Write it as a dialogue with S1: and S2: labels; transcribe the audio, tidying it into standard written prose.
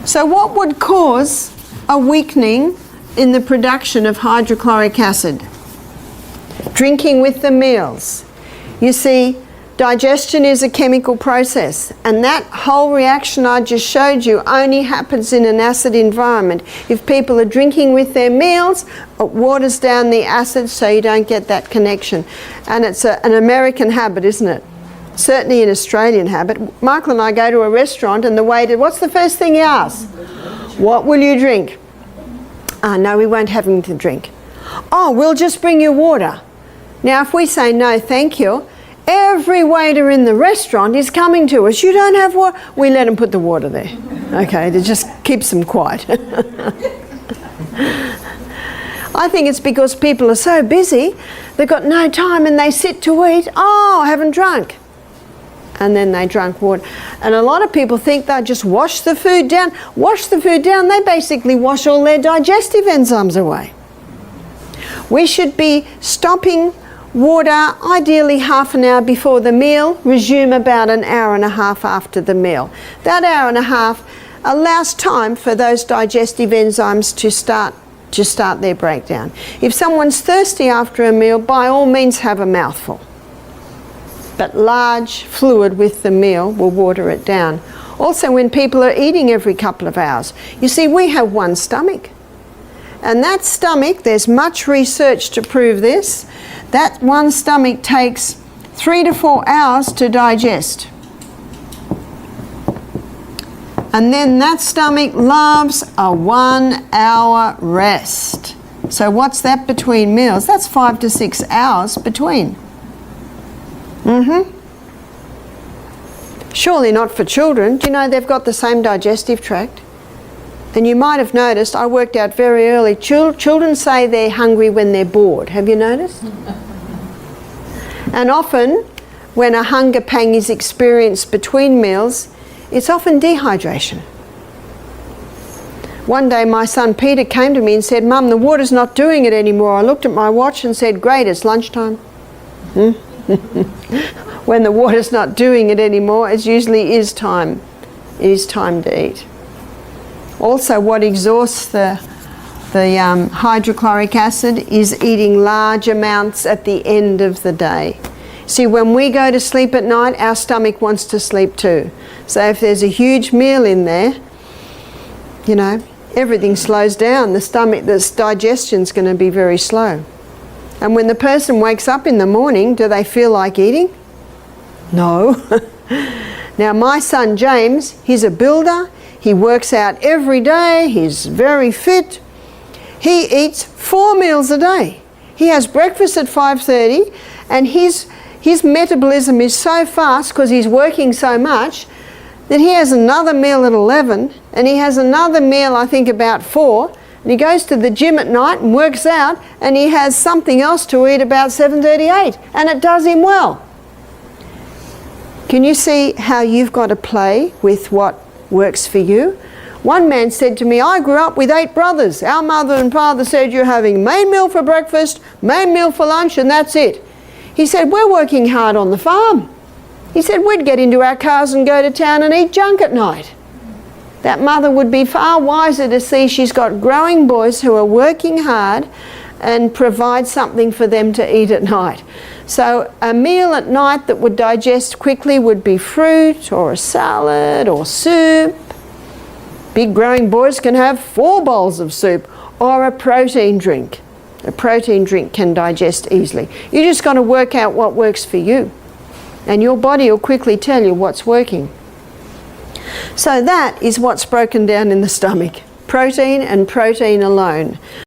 S1: So what would cause a weakening in the production of hydrochloric acid? Drinking with the meals. You see, digestion is a chemical process, and that whole reaction I just showed you only happens in an acid environment. If people are drinking with their meals, it waters down the acid so you don't get that connection. And it's an American habit, isn't it? Certainly an Australian habit. Michael and I go to a restaurant and the waiter, what's the first thing he asks? What will you drink? No, we won't have anything to drink. Oh, we'll just bring you water. Now, if we say no, thank you, every waiter in the restaurant is coming to us. You don't have water? We let them put the water there. Okay, it just keeps them quiet. I think it's because people are so busy, they've got no time and they sit to eat. Oh, I haven't drunk. And then they drunk water. And a lot of people think they'll just wash the food down. Wash the food down, they basically wash all their digestive enzymes away. We should be stopping water ideally half an hour before the meal, resume about an hour and a half after the meal. That hour and a half allows time for those digestive enzymes to start their breakdown. If someone's thirsty after a meal, by all means have a mouthful. But large fluid with the meal will water it down. Also, when people are eating every couple of hours, you see, we have one stomach. And that stomach, there's much research to prove this, that one stomach takes 3 to 4 hours to digest. And then that stomach loves a 1 hour rest. So what's that between meals? That's 5 to 6 hours between. Surely not for children. Do you know they've got the same digestive tract? And you might have noticed, I worked out very early, children say they're hungry when they're bored. Have you noticed? And often, when a hunger pang is experienced between meals, it's often dehydration. One day my son Peter came to me and said, Mum, the water's not doing it anymore. I looked at my watch and said, great, it's lunchtime. When the water's not doing it anymore, it usually is time. It is time to eat. Also, what exhausts the hydrochloric acid is eating large amounts at the end of the day. See, when we go to sleep at night, our stomach wants to sleep too. So if there's a huge meal in there, you know, everything slows down. This digestion's going to be very slow. And when the person wakes up in the morning, do they feel like eating? No. Now, my son James, he's a builder. He works out every day. He's very fit. He eats 4 meals a day. He has breakfast at 5:30, and his metabolism is so fast because he's working so much that he has another meal at 11, and he has another meal, I think, about 4, and he goes to the gym at night and works out, and he has something else to eat about 7:38, and it does him well. Can you see how you've got to play with what works for you? One man said to me, I grew up with 8 brothers. Our mother and father said you're having main meal for breakfast, main meal for lunch, and that's it. He said, we're working hard on the farm. He said, we'd get into our cars and go to town and eat junk at night. That mother would be far wiser to see she's got growing boys who are working hard and provide something for them to eat at night. So a meal at night that would digest quickly would be fruit or a salad or soup. Big growing boys can have 4 bowls of soup, or a protein drink. A protein drink can digest easily. You just got to work out what works for you, and your body will quickly tell you what's working. So that is what's broken down in the stomach. Protein and protein alone.